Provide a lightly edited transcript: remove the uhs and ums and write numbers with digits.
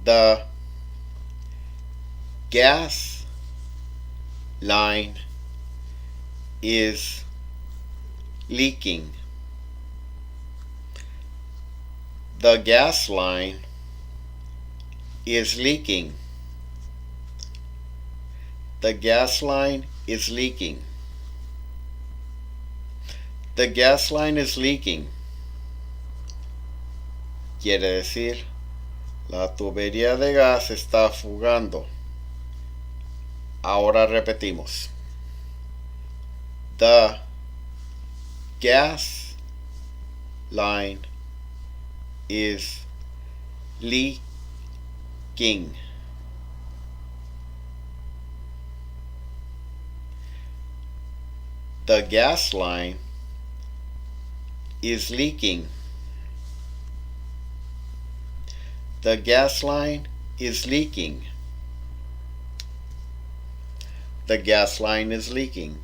The gas line is leaking. The gas line is leaking. The gas line is leaking. The gas line is leaking. Quiere decir, la tubería de gas está fugando. Ahora repetimos. The gas line is leaking. The gas line is leaking. The gas line is leaking. The gas line is leaking.